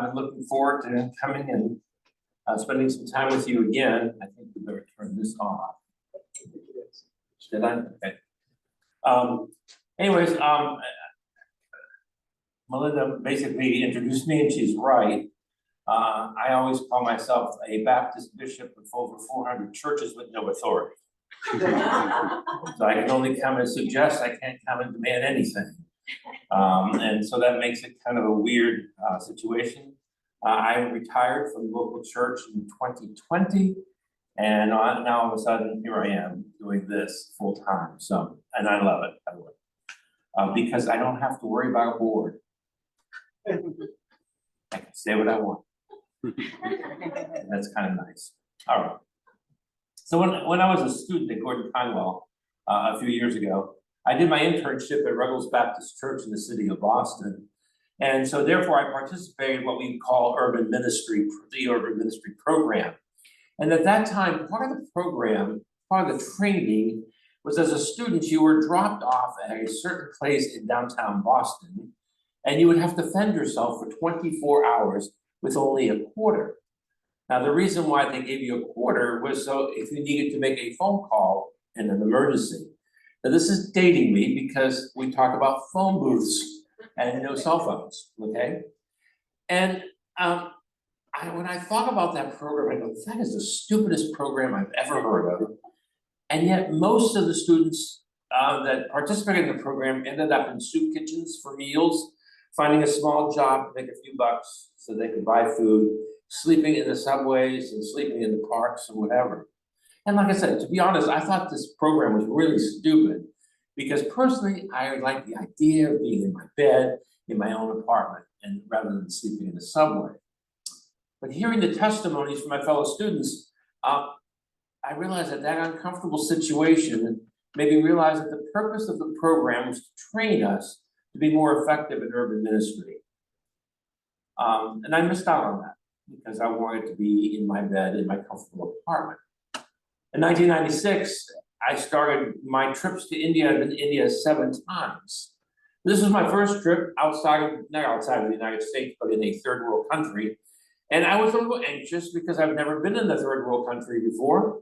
I'm looking forward to coming and spending some time with you again. I think we better turn this off. Did I? Okay. Anyways, Melinda basically introduced me, and she's right. I always call myself a Baptist bishop with over 400 churches with no authority. So I can only come and suggest, I can't come and demand anything. And so that makes it kind of a weird situation. I retired from the local church in 2020, and now all of a sudden here I am doing this full time. So, and I love it, by the way, because I don't have to worry about a board. I can say what I want. That's kind of nice. All right. So when I was a student at Gordon Conwell a few years ago, I did my internship at Ruggles Baptist Church in the city of Boston. And so therefore I participated in what we call urban ministry, the urban ministry program. And at that time, part of the program, part of the training was as a student, you were dropped off at a certain place in downtown Boston, and you would have to fend yourself for 24 hours with only a quarter. Now, the reason why they gave you a quarter was so if you needed to make a phone call in an emergency. Now, this is dating me because we talk about phone booths and no cell phones, okay? And when I thought about that program, I go, that is the stupidest program I've ever heard of. And yet most of the students that participated in the program ended up in soup kitchens for meals, finding a small job to make a few bucks so they could buy food, sleeping in the subways and sleeping in the parks and whatever. And like I said, to be honest, I thought this program was really stupid because personally, I like the idea of being in my bed, in my own apartment, and rather than sleeping in the subway. But hearing the testimonies from my fellow students, I realized that that uncomfortable situation made me realize that the purpose of the program was to train us to be more effective in urban ministry. And I missed out on that because I wanted to be in my bed in my comfortable apartment. In 1996, I started my trips to India. I've been to India 7 times. This was my first trip not outside of the United States, but in a third world country. And I was a little anxious because I've never been in a third world country before.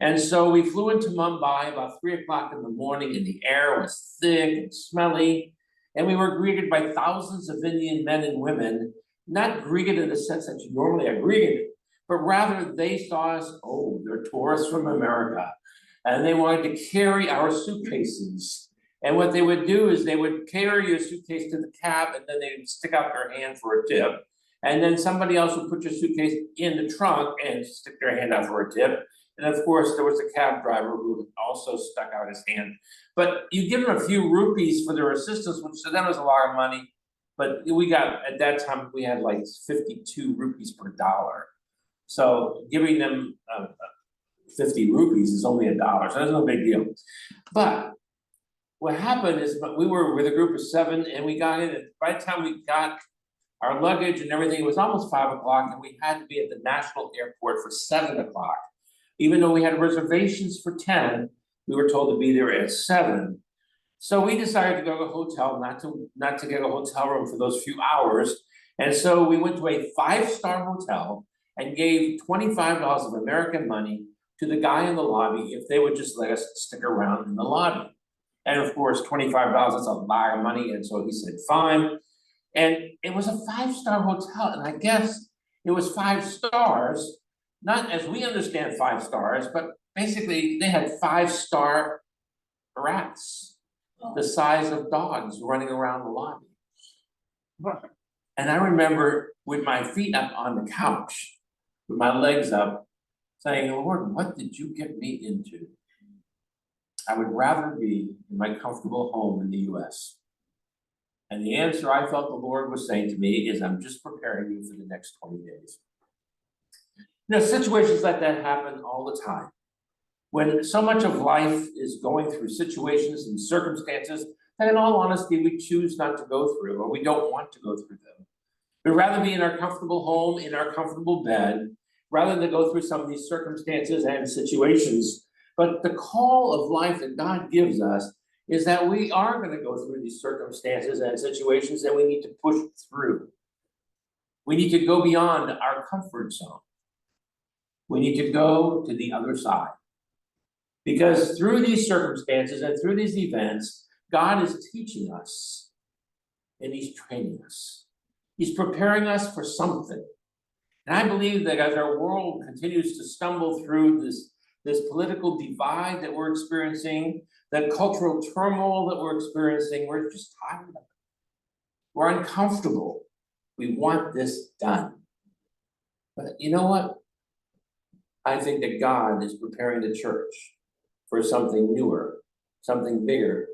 And so we flew into Mumbai about 3 o'clock in the morning, and the air was thick and smelly. And we were greeted by thousands of Indian men and women, not greeted in the sense that you normally are greeted, but rather they saw us, oh, they're tourists from America. And they wanted to carry our suitcases. And what they would do is they would carry your suitcase to the cab, and then they would stick out their hand for a tip. And then somebody else would put your suitcase in the trunk and stick their hand out for a tip. And of course, there was a cab driver who also stuck out his hand. But you give them a few rupees for their assistance, which to them was a lot of money. But we got, at that time, we had like 52 rupees per dollar. So giving them 50 rupees is only $1, so that's no big deal. But what happened is we were with a group of 7, and we got in, and by the time we got our luggage and everything, it was almost 5 o'clock, and we had to be at the national airport for 7 o'clock. Even though we had reservations for 10, we were told to be there at 7. So we decided to go to a hotel, not to get a hotel room for those few hours. And so we went to a 5-star hotel and gave $25 of American money to the guy in the lobby if they would just let us stick around in the lobby. And of course, $25 is a lot of money, and so he said, fine. And it was a 5-star hotel, and I guess it was 5 stars, not as we understand 5 stars, but basically they had 5-star rats, the size of dogs running around the lobby. And I remember with my feet up on the couch, with my legs up, saying, Lord, what did you get me into? I would rather be in my comfortable home in the US. And the answer I felt the Lord was saying to me is, I'm just preparing you for the next 20 days. You know, situations like that happen all the time. When so much of life is going through situations and circumstances that in all honesty, we choose not to go through, or we don't want to go through them. We'd rather be in our comfortable home, in our comfortable bed, rather than go through some of these circumstances and situations. But the call of life that God gives us is that we are going to go through these circumstances and situations, and we need to push through. We need to go beyond our comfort zone. We need to go to the other side. Because through these circumstances and through these events, God is teaching us and He's training us. He's preparing us for something. And I believe that as our world continues to stumble through this political divide that we're experiencing, that cultural turmoil that we're experiencing, we're just tired of it. We're uncomfortable. We want this done. But you know what? I think that God is preparing the church for something newer, something bigger,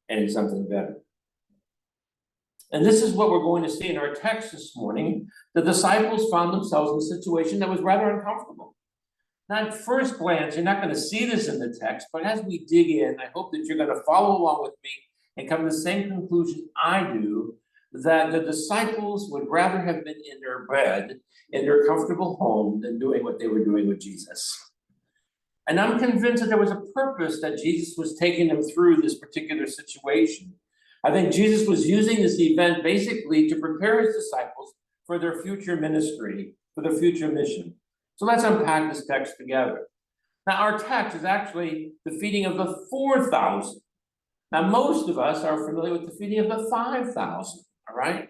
and something better. And this is what we're going to see in our text this morning. The disciples found themselves in a situation that was rather uncomfortable. Now, at first glance, you're not going to see this in the text, but as we dig in, I hope that you're going to follow along with me and come to the same conclusion I do, that the disciples would rather have been in their bed, in their comfortable home, than doing what they were doing with Jesus. And I'm convinced that there was a purpose that Jesus was taking them through this particular situation. I think Jesus was using this event basically to prepare his disciples for their future ministry, for their future mission. So let's unpack this text together. Now, our text is actually the feeding of the 4,000. Now, most of us are familiar with the feeding of the 5,000, all right?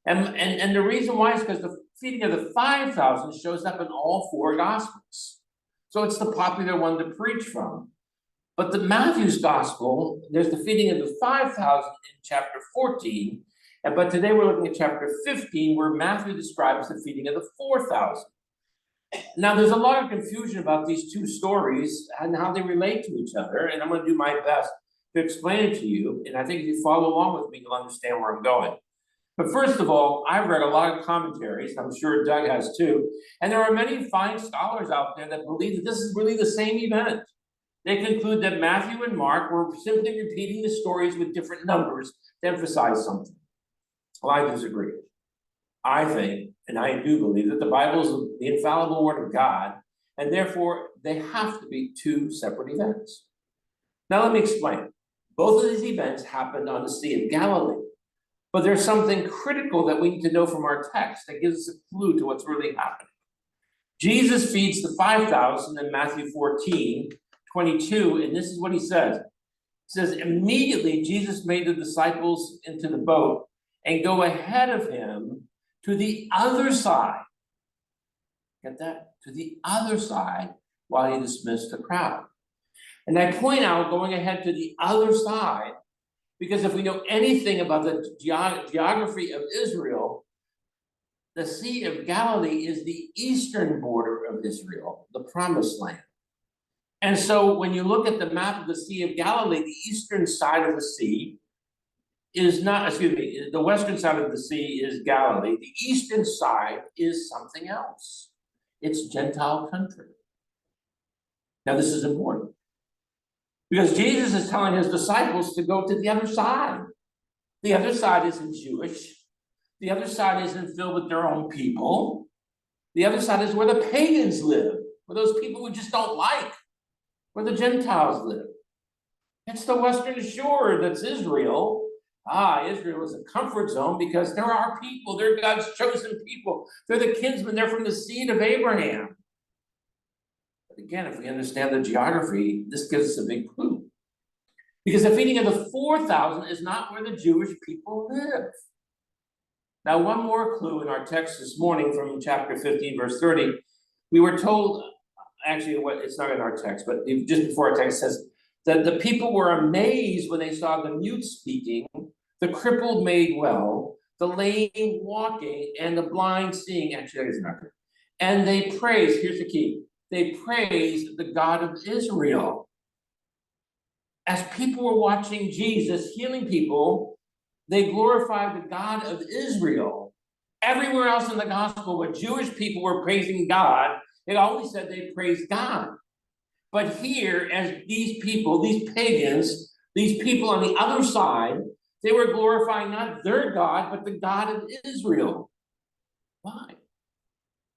And the reason why is because the feeding of the 5,000 shows up in all four Gospels. So it's the popular one to preach from. But the Matthew's Gospel, there's the feeding of the 5,000 in chapter 14. But today we're looking at chapter 15, where Matthew describes the feeding of the 4,000. Now, there's a lot of confusion about these two stories and how they relate to each other, and I'm going to do my best to explain it to you, and I think if you follow along with me, you'll understand where I'm going. But first of all, I've read a lot of commentaries, I'm sure Doug has too, and there are many fine scholars out there that believe that this is really the same event. They conclude that Matthew and Mark were simply repeating the stories with different numbers to emphasize something. Well, I disagree. I think, and I do believe, that the Bible is the infallible word of God, and therefore they have to be two separate events. Now let me explain. Both of these events happened on the Sea of Galilee, but there's something critical that we need to know from our text that gives us a clue to what's really happening. Jesus feeds the 5,000 in Matthew 14:22, and this is what he says. He says, immediately Jesus made the disciples into the boat and go ahead of him to the other side. Get that? To the other side while he dismissed the crowd. And I point out going ahead to the other side, because if we know anything about the geography of Israel, the Sea of Galilee is the eastern border of Israel, the Promised Land. And so when you look at the map of the Sea of Galilee, the eastern side of the sea is not, the western side of the sea is Galilee. The eastern side is something else. It's Gentile country. Now this is important, because Jesus is telling his disciples to go to the other side. The other side isn't Jewish. The other side isn't filled with their own people. The other side is where the pagans live, where those people we just don't like, where the Gentiles live. It's the western shore that's Israel. Israel is a comfort zone because they're our people. They're God's chosen people. They're the kinsmen. They're from the seed of Abraham. But again, if we understand the geography, this gives us a big clue. Because the feeding of the 4,000 is not where the Jewish people live. Now, one more clue in our text this morning from chapter 15, verse 30. We were told, actually, it's not in our text, but just before our text says, that the people were amazed when they saw the mute speaking, the crippled made well, the lame walking, and the blind seeing. Actually, that is not good. And they praised, here's the key, they praised the God of Israel. As people were watching Jesus healing people, they glorified the God of Israel. Everywhere else in the gospel where Jewish people were praising God, it always said they praised God. But here, as these people, these pagans, these people on the other side, they were glorifying not their God, but the God of Israel. Why?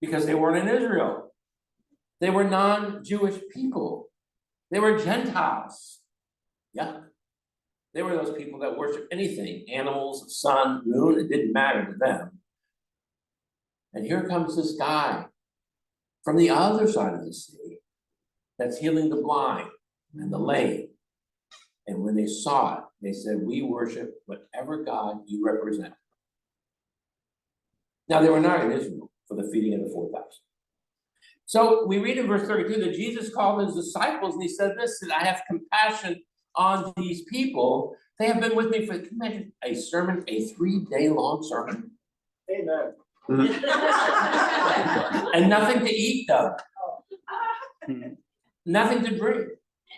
Because they weren't in Israel. They were non-Jewish people. They were Gentiles. Yeah. They were those people that worship anything, animals, sun, moon, it didn't matter to them. And here comes this guy from the other side of the sea that's healing the blind and the lame. And when they saw it, they said, we worship whatever God you represent. Now, they were not in Israel for the feeding of the 4,000. So we read in verse 32 that Jesus called his disciples and he said this, that I have compassion on these people. They have been with me for, can you imagine a sermon, a 3-day long sermon? Amen. And nothing to eat, though. Nothing to drink.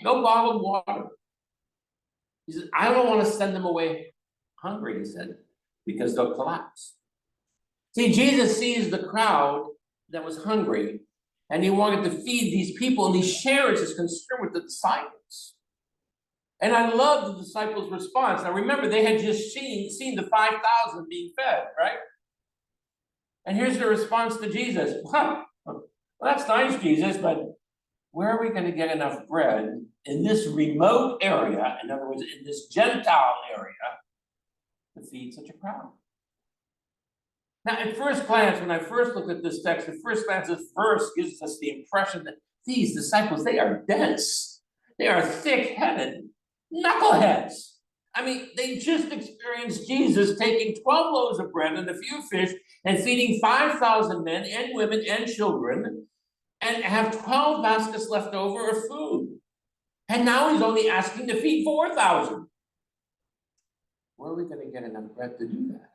No bottled water. He said, I don't want to send them away hungry, he said, because they'll collapse. See, Jesus sees the crowd that was hungry, and he wanted to feed these people, and he shares his concern with the disciples. And I love the disciples' response. Now remember, they had just seen the 5,000 being fed, right? And here's the response to Jesus. Well, that's nice, Jesus, but where are we going to get enough bread in this remote area, in other words, in this Gentile area, to feed such a crowd? Now, at first glance, when I first looked at this text, at first glance, this verse gives us the impression that these disciples, they are dense. They are thick-headed knuckleheads. I mean, they just experienced Jesus taking 12 loaves of bread and a few fish and feeding 5,000 men and women and children, and have 12 baskets left over of food. And now he's only asking to feed 4,000. Where are we going to get enough bread to do that?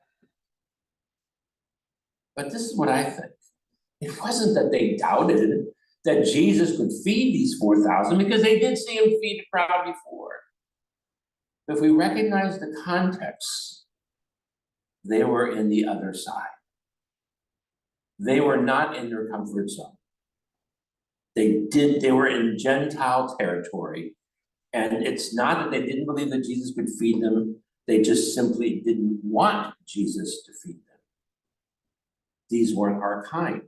But this is what I think. It wasn't that they doubted that Jesus could feed these 4,000, because they did see him feed a crowd before. But if we recognize the context, they were in the other side. They were not in their comfort zone. They were in Gentile territory. And it's not that they didn't believe that Jesus could feed them. They just simply didn't want Jesus to feed them. These weren't our kind.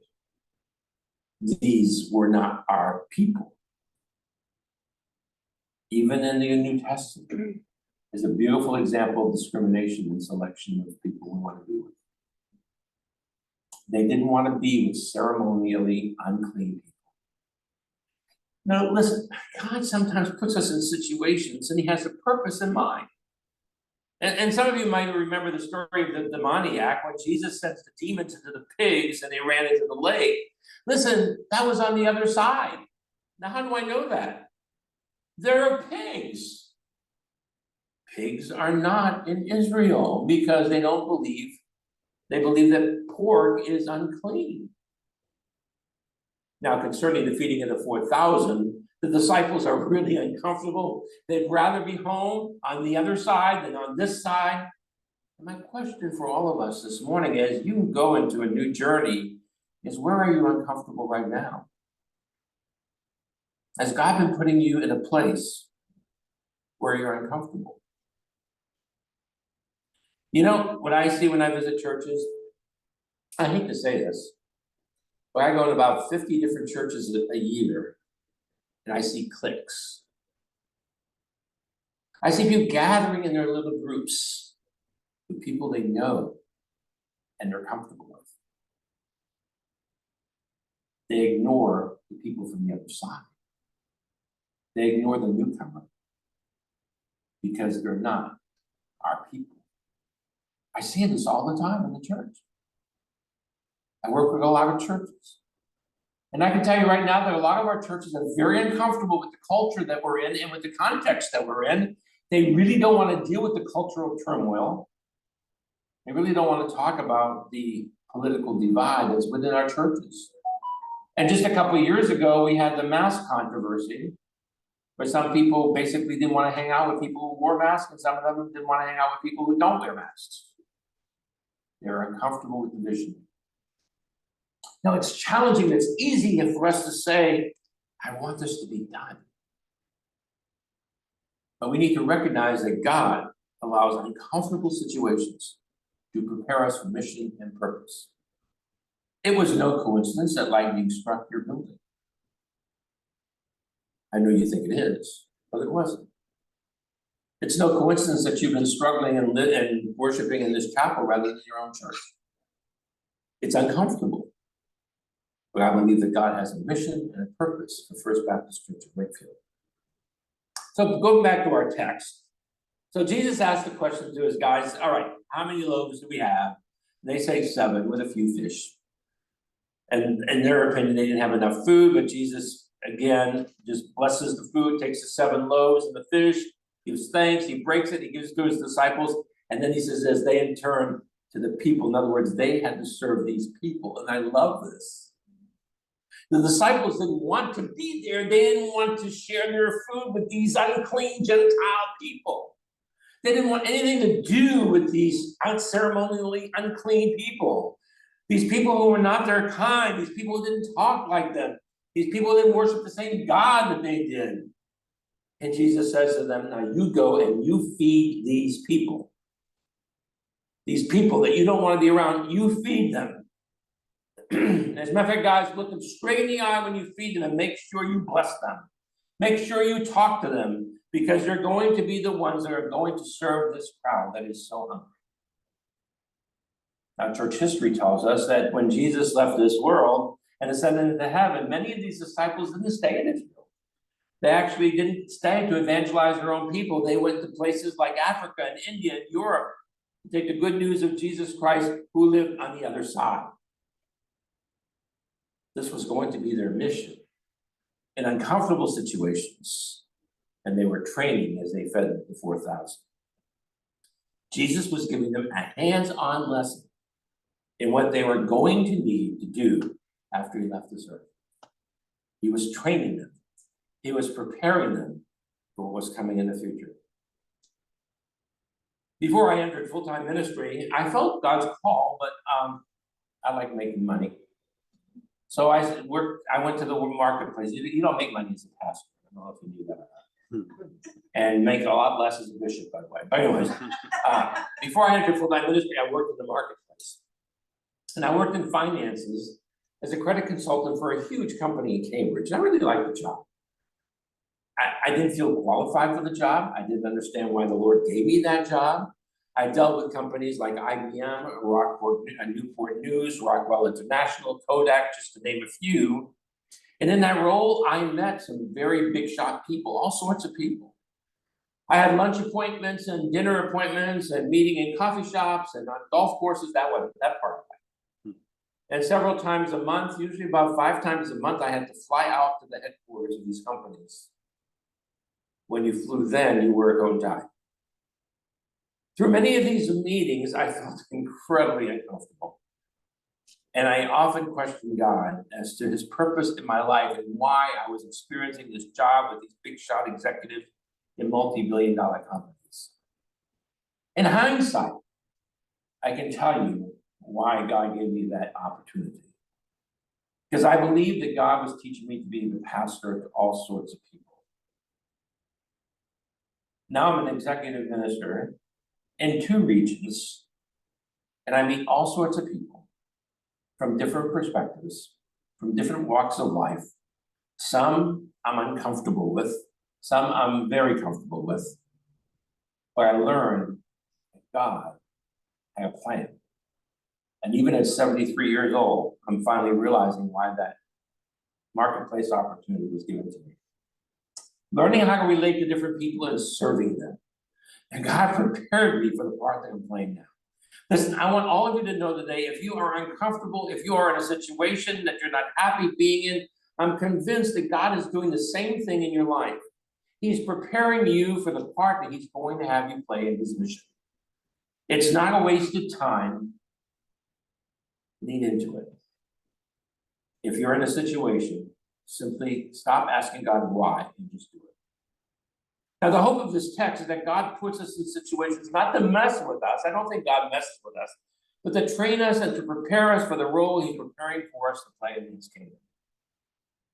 These were not our people. Even in the New Testament is a beautiful example of discrimination and selection of people we want to be with. They didn't want to be with ceremonially unclean people. Now, listen, God sometimes puts us in situations and he has a purpose in mind. And some of you might remember the story of the demoniac when Jesus sent the demons into the pigs and they ran into the lake. Listen, that was on the other side. Now, how do I know that? There are pigs. Pigs are not in Israel because they believe that pork is unclean. Now, concerning the feeding of the 4,000, the disciples are really uncomfortable. They'd rather be home on the other side than on this side. And my question for all of us this morning is, you go into a new journey, is where are you uncomfortable right now? Has God been putting you in a place where you're uncomfortable? You know, what I see when I visit churches, I hate to say this, but I go to about 50 different churches a year, and I see cliques. I see people gathering in their little groups with people they know and they're comfortable with. They ignore the people from the other side. They ignore the newcomer because they're not our people. I see this all the time in the church. I work with a lot of churches. And I can tell you right now that a lot of our churches are very uncomfortable with the culture that we're in and with the context that we're in. They really don't want to deal with the cultural turmoil. They really don't want to talk about the political divide that's within our churches. And just a couple of years ago, we had the mask controversy, where some people basically didn't want to hang out with people who wore masks, and some of them didn't want to hang out with people who don't wear masks. They're uncomfortable with division. Now, it's challenging. It's easy for us to say, I want this to be done. But we need to recognize that God allows uncomfortable situations to prepare us for mission and purpose. It was no coincidence that lightning struck your building. I know you think it is, but it wasn't. It's no coincidence that you've been struggling and worshiping in this chapel rather than your own church. It's uncomfortable. But I believe that God has a mission and a purpose for First Baptist Church of Wakefield. So going back to our text. So Jesus asked the question to his guys, all right, how many loaves do we have? And they say 7 with a few fish. And in their opinion, they didn't have enough food, but Jesus, again, just blesses the food, takes the 7 loaves and the fish, gives thanks, he breaks it, he gives it to his disciples, and then he says, as they in turn to the people, in other words, they had to serve these people, and I love this. The disciples didn't want to be there, they didn't want to share their food with these unclean Gentile people. They didn't want anything to do with these unceremonially unclean people. These people who were not their kind, these people who didn't talk like them, these people who didn't worship the same God that they did. And Jesus says to them, now you go and you feed these people. These people that you don't want to be around, you feed them. As a matter of fact, guys, look them straight in the eye when you feed them and make sure you bless them. Make sure you talk to them because they're going to be the ones that are going to serve this crowd that is so hungry. Now, church history tells us that when Jesus left this world and ascended into heaven, many of these disciples didn't stay in Israel. They actually didn't stay to evangelize their own people. They went to places like Africa and India and Europe to take the good news of Jesus Christ who lived on the other side. This was going to be their mission in uncomfortable situations, and they were training as they fed the 4,000. Jesus was giving them a hands-on lesson in what they were going to need to do after he left this earth. He was training them. He was preparing them for what was coming in the future. Before I entered full-time ministry, I felt God's call, but I like making money. So I went to the marketplace. You don't make money as a pastor. I don't know if you knew that or not. And make a lot less as a bishop, by the way. But anyways, before I entered full-time ministry, I worked in the marketplace. And I worked in finances as a credit consultant for a huge company in Cambridge. I really liked the job. I didn't feel qualified for the job. I didn't understand why the Lord gave me that job. I dealt with companies like IBM, Newport News, Rockwell International, Kodak, just to name a few. And in that role, I met some very big shot people, all sorts of people. I had lunch appointments and dinner appointments and meeting in coffee shops and on golf courses, that part of it. And several times a month, usually about 5 times a month, I had to fly out to the headquarters of these companies. When you flew then, you were a go die. Through many of these meetings, I felt incredibly uncomfortable. And I often questioned God as to his purpose in my life and why I was experiencing this job with these big shot executives in multi-billion-dollar companies. In hindsight, I can tell you why God gave me that opportunity. Because I believe that God was teaching me to be the pastor to all sorts of people. Now I'm an executive minister in 2 regions, and I meet all sorts of people from different perspectives, from different walks of life. Some I'm uncomfortable with, some I'm very comfortable with. But I learned that God had a plan. And even at 73 years old, I'm finally realizing why that marketplace opportunity was given to me. Learning how to relate to different people and serving them. And God prepared me for the part that I'm playing now. Listen, I want all of you to know today, if you are uncomfortable, if you are in a situation that you're not happy being in, I'm convinced that God is doing the same thing in your life. He's preparing you for the part that he's going to have you play in his mission. It's not a wasted time. Lean into it. If you're in a situation, simply stop asking God why and just do it. Now, the hope of this text is that God puts us in situations not to mess with us. I don't think God messes with us, but to train us and to prepare us for the role he's preparing for us to play in his kingdom.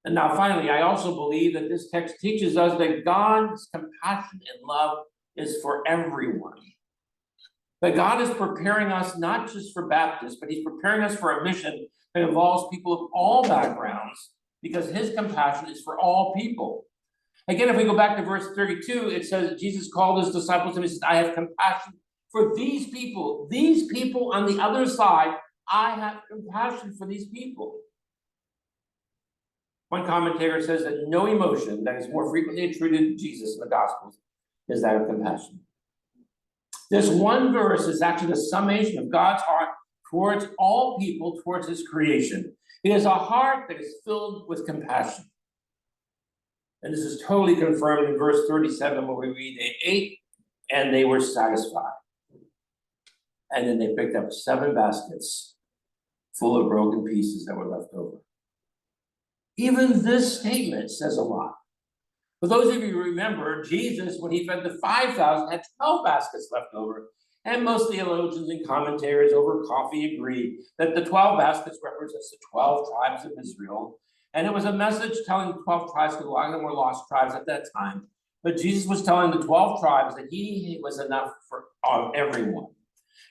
And now, finally, I also believe that this text teaches us that God's compassion and love is for everyone. That God is preparing us not just for Baptists, but he's preparing us for a mission that involves people of all backgrounds, because his compassion is for all people. Again, if we go back to verse 32, it says Jesus called his disciples and he says, I have compassion for these people on the other side. I have compassion for these people. One commentator says that no emotion that is more frequently attributed to Jesus in the Gospels is that of compassion. This one verse is actually the summation of God's heart towards all people, towards his creation. It is a heart that is filled with compassion. And this is totally confirmed in verse 37, where we read, they ate and they were satisfied. And then they picked up 7 baskets full of broken pieces that were left over. Even this statement says a lot. For those of you who remember, Jesus, when he fed the 5,000, had 12 baskets left over. And most theologians and commentators over coffee agree that the 12 baskets represents the 12 tribes of Israel. And it was a message telling the 12 tribes, because a lot of them were lost tribes at that time. But Jesus was telling the 12 tribes that he was enough for everyone.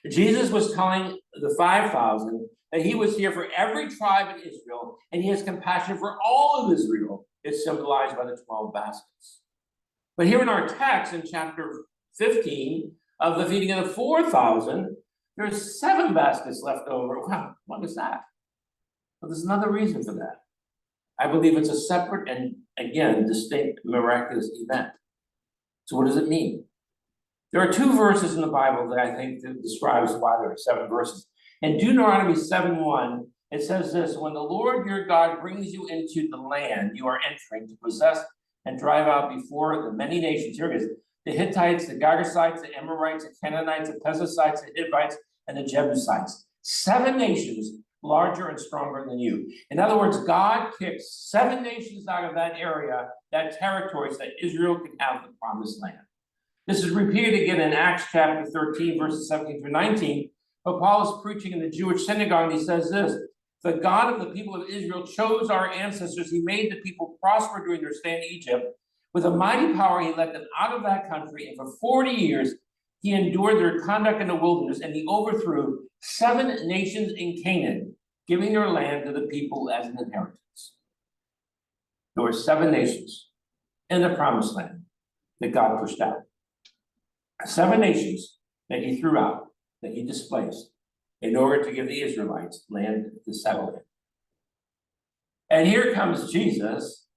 Jesus was telling the 5,000 that he was here for every tribe in Israel, and he has compassion for all of Israel. It's symbolized by the 12 baskets. But here in our text, in chapter 15 of the feeding of the 4,000, there's 7 baskets left over. Wow, what is that? Well, there's another reason for that. I believe it's a separate and, again, distinct miraculous event. So what does it mean? There are 2 verses in the Bible that I think that describes why there are 7 verses. In Deuteronomy 7:1, it says this: when the Lord your God brings you into the land you are entering to possess and drive out before the many nations, here it is, the Hittites, the Girgashites, the Amorites, the Canaanites, the Perizzites, the Hivites, and the Jebusites. 7 nations larger and stronger than you. In other words, God kicks 7 nations out of that area, that territory, so that Israel can have the promised land. This is repeated again in Acts chapter 13, verses 17 through 19. But Paul is preaching in the Jewish synagogue, and he says this: the God of the people of Israel chose our ancestors. He made the people prosper during their stay in Egypt. With a mighty power, he led them out of that country, and for 40 years, he endured their conduct in the wilderness, and he overthrew 7 nations in Canaan, giving their land to the people as an inheritance. There were 7 nations in the promised land that God pushed out. 7 nations that he threw out, that he displaced, in order to give the Israelites land to settle in. And here comes Jesus,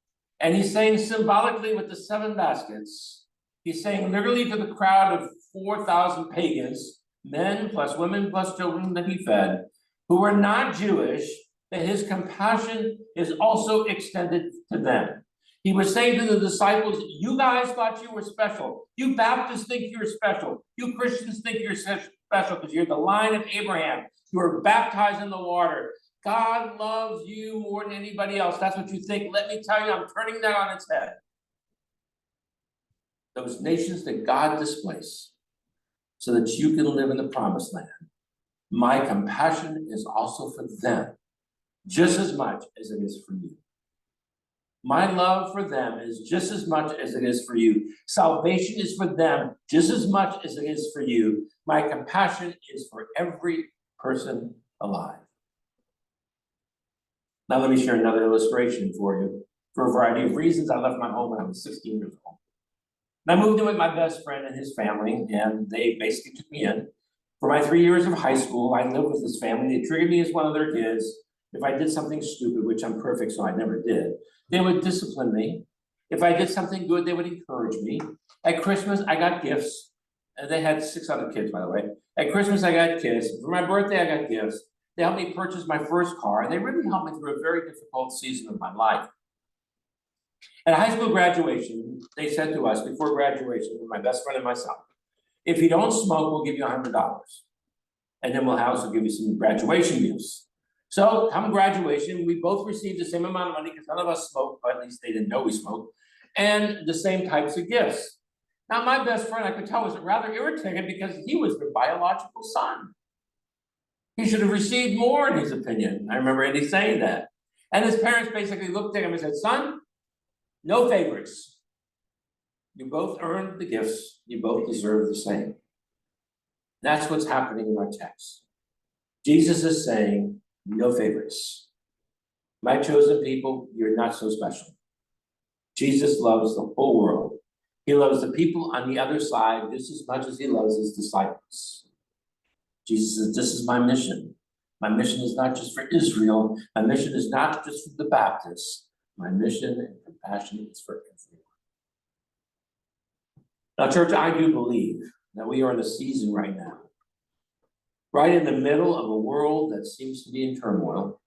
and he's saying symbolically with the 7 baskets, he's saying literally to the crowd of 4,000 pagans, men plus women plus children that he fed, who were not Jewish, that his compassion is also extended to them. He was saying to the disciples, you guys thought you were special. You Baptists think you're special. You Christians think you're special because you're the line of Abraham. You were baptized in the water. God loves you more than anybody else. That's what you think. Let me tell you, I'm turning that on its head. Those nations that God displaced so that you can live in the promised land. My compassion is also for them, just as much as it is for you. My love for them is just as much as it is for you. Salvation is for them just as much as it is for you. My compassion is for every person alive. Now let me share another illustration for you. For a variety of reasons, I left my home when I was 16 years old. And I moved in with my best friend and his family, and they basically took me in. For my 3 years of high school, I lived with this family. They treated me as one of their kids. If I did something stupid, which I'm perfect, so I never did, they would discipline me. If I did something good, they would encourage me. At Christmas, I got gifts. And they had 6 other kids, by the way. At Christmas, I got gifts. For my birthday, I got gifts. They helped me purchase my first car, and they really helped me through a very difficult season of my life. At high school graduation, they said to us before graduation, with my best friend and myself, if you don't smoke, we'll give you $100. And then we'll also give you some graduation gifts. So come graduation, we both received the same amount of money because none of us smoked, but at least they didn't know we smoked, and the same types of gifts. Now, my best friend, I could tell, was rather irritated because he was their biological son. He should have received more, in his opinion. I remember Eddie saying that. And his parents basically looked at him and said, son, no favorites. You both earned the gifts. You both deserve the same. That's what's happening in our text. Jesus is saying, no favorites. My chosen people, you're not so special. Jesus loves the whole world. He loves the people on the other side just as much as he loves his disciples. Jesus says, this is my mission. My mission is not just for Israel. My mission is not just for the Baptists. My mission and compassion is for everyone. Now, church, I do believe that we are in a season right now, right in the middle of a world that seems to be in turmoil,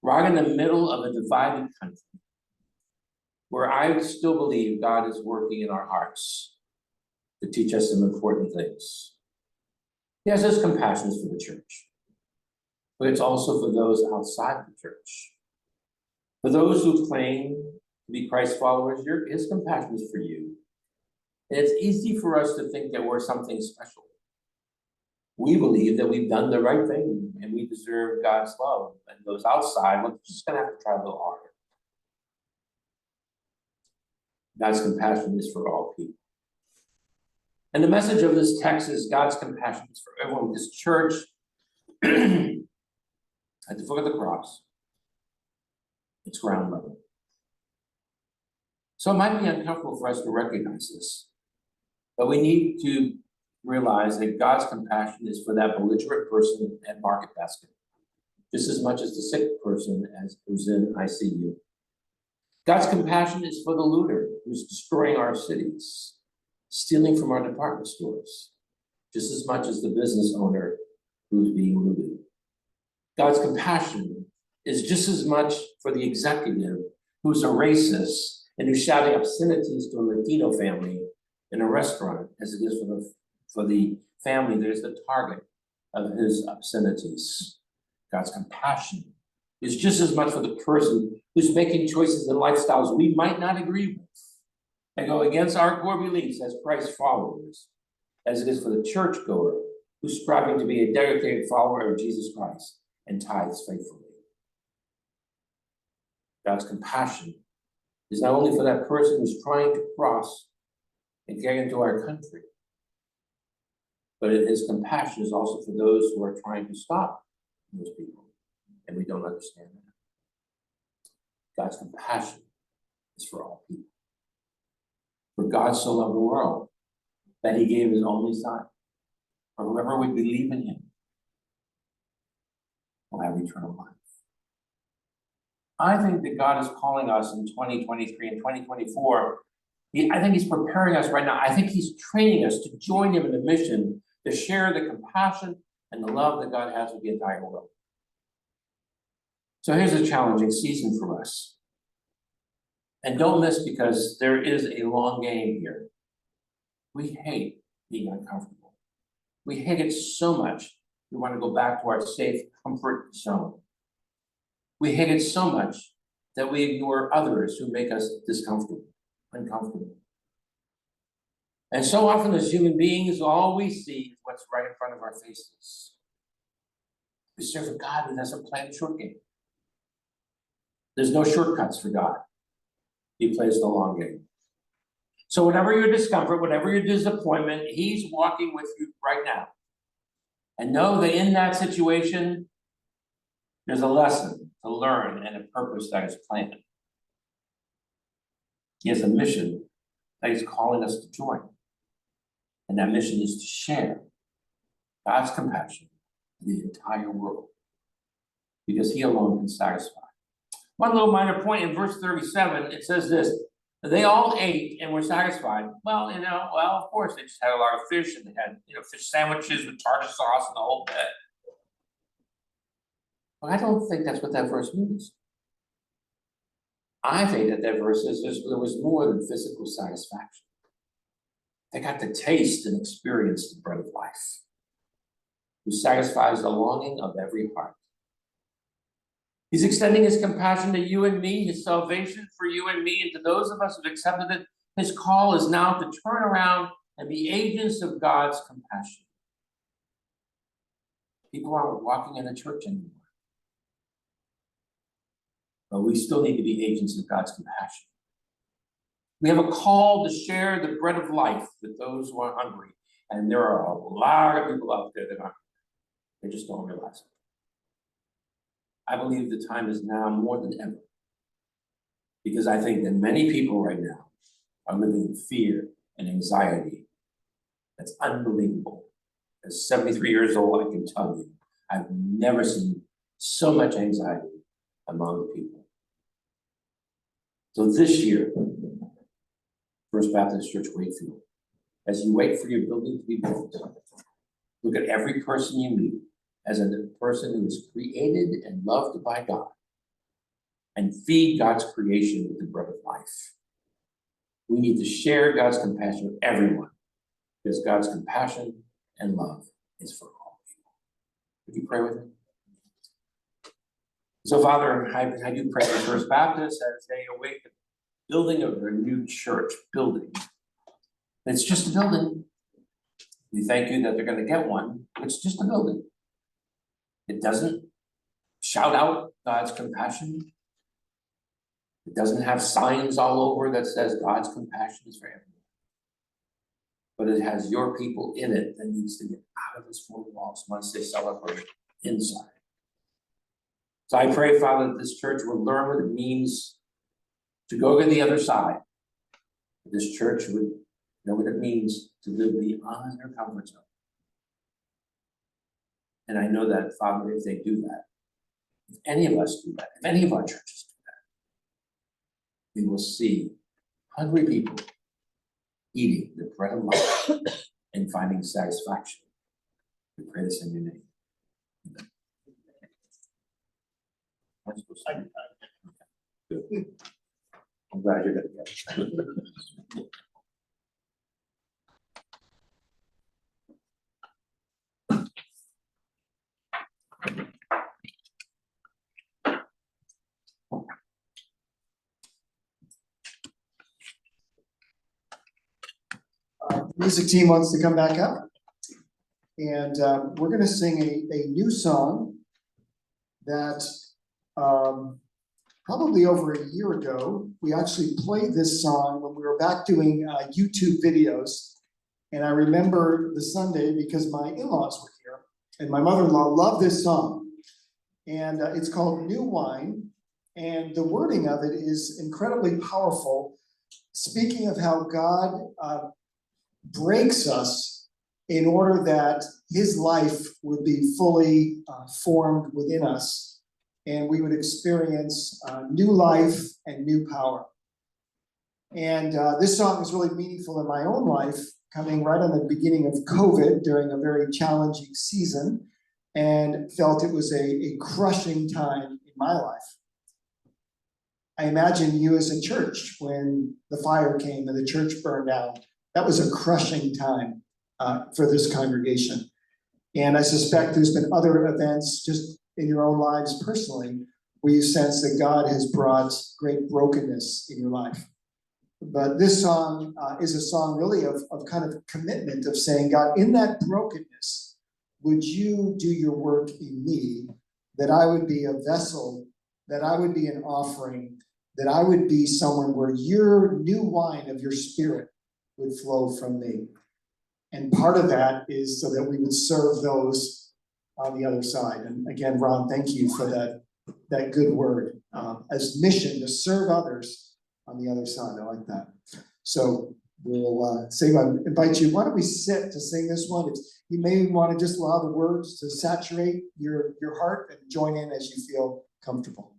right in the middle of a divided country, where I still believe God is working in our hearts to teach us some important things. Yes, his compassion is for the church, but it's also for those outside the church. For those who claim to be Christ followers, his compassion is for you. And it's easy for us to think that we're something special. We believe that we've done the right thing and we deserve God's love. And those outside, we're just going to have to try a little harder. God's compassion is for all people. And the message of this text is God's compassion is for everyone. This church at the foot of the cross, it's ground level. So it might be uncomfortable for us to recognize this, but we need to realize that God's compassion is for that belligerent person at Market Basket, just as much as the sick person who's in ICU. God's compassion is for the looter who's destroying our cities, stealing from our department stores, just as much as the business owner who's being looted. God's compassion is just as much for the executive who's a racist and who's shouting obscenities to a Latino family in a restaurant as it is for the family that is the target of his obscenities. God's compassion is just as much for the person who's making choices and lifestyles we might not agree with and go against our core beliefs as Christ followers, as it is for the churchgoer who's striving to be a dedicated follower of Jesus Christ and tithes faithfully. God's compassion is not only for that person who's trying to cross and get into our country, but his compassion is also for those who are trying to stop those people, and we don't understand that. God's compassion is for all people. For God so loved the world that he gave his only Son, for whoever would believe in him will have eternal life. I think that God is calling us in 2023 and 2024. I think he's preparing us right now. I think he's training us to join him in the mission to share the compassion and the love that God has with the entire world. So here's a challenging season for us. And don't miss, because there is a long game here. We hate being uncomfortable. We hate it so much, we want to go back to our safe comfort zone. We hate it so much that we ignore others who make us uncomfortable. And so often as human beings, all we see is what's right in front of our faces. We serve a God who doesn't play the short game. There's no shortcuts for God. He plays the long game. So whatever your discomfort, whatever your disappointment, he's walking with you right now. And know that in that situation, there's a lesson to learn and a purpose that is planned. He has a mission that he's calling us to join. And that mission is to share God's compassion to the entire world, because he alone can satisfy. One little minor point in verse 37, it says this: they all ate and were satisfied. Well, of course, they just had a lot of fish, and they had, fish sandwiches with tartar sauce and the whole bit. But I don't think that's what that verse means. I think that verse says there was more than physical satisfaction. They got to taste and experience the bread of life, who satisfies the longing of every heart. He's extending his compassion to you and me, his salvation for you and me, and to those of us who've accepted it. His call is now to turn around and be agents of God's compassion. People aren't walking in the church anymore, but we still need to be agents of God's compassion. We have a call to share the bread of life with those who are hungry, and there are a lot of people out there that aren't. They just don't realize it. I believe the time is now more than ever, because I think that many people right now are living in fear and anxiety. That's unbelievable. At 73 years old, I can tell you, I've never seen so much anxiety among people. So this year, First Baptist Church Wakefield, as you wait for your building to be built, look at every person you meet as a person who is created and loved by God, and feed God's creation with the bread of life. We need to share God's compassion with everyone, because God's compassion and love is for all people. Would you pray with me? So, Father, I do pray for First Baptist as they await the building of their new church building. It's just a building. We thank you that they're going to get one. It's just a building. It doesn't shout out God's compassion. It doesn't have signs all over that says God's compassion is for everyone. But it has your people in it that needs to get out of its four walls once they celebrate inside. So I pray, Father, that this church will learn what it means to go to the other side. This church would know what it means to live beyond their comfort zone. And I know that, Father, if they do that, if any of us do that, if any of our churches do that, we will see hungry people eating the bread of life and finding satisfaction. We pray this in your name. Amen. Good. I'm glad you're going to get it. Music team wants to come back up, and we're going to sing a new song that probably over a year ago, we actually played this song when we were back doing YouTube videos. And I remember the Sunday because my in-laws were here, and my mother-in-law loved this song. And it's called New Wine, and the wording of it is incredibly powerful, speaking of how God breaks us in order that his life would be fully formed within us, and we would experience new life and new power. And this song is really meaningful in my own life, coming right on the beginning of COVID during a very challenging season, and felt it was a crushing time in my life. I imagine you as a church, when the fire came and the church burned down, that was a crushing time for this congregation. And I suspect there's been other events just in your own lives personally where you sense that God has brought great brokenness in your life. But this song is a song really of kind of commitment, of saying, God, in that brokenness, would you do your work in me, that I would be a vessel, that I would be an offering, that I would be someone where your new wine of your spirit would flow from me. And part of that is so that we would serve those on the other side. And again, Ron, thank you for that good word as mission to serve others on the other side. I like that. So we'll invite you. Why don't we sit to sing this one? You may want to just allow the words to saturate your heart and join in as you feel comfortable.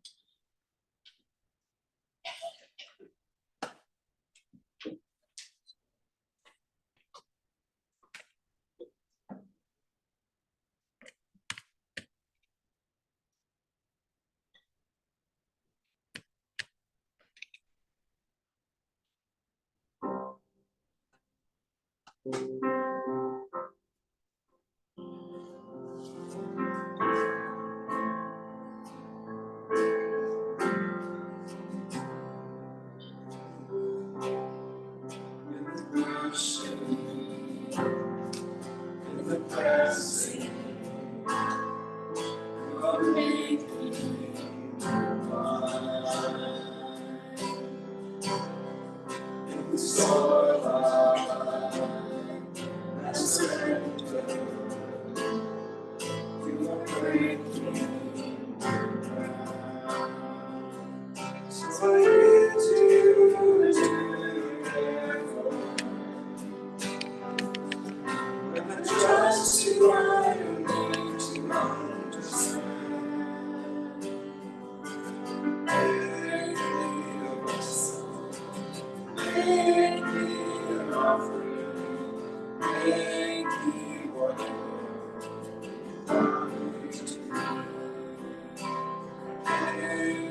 name.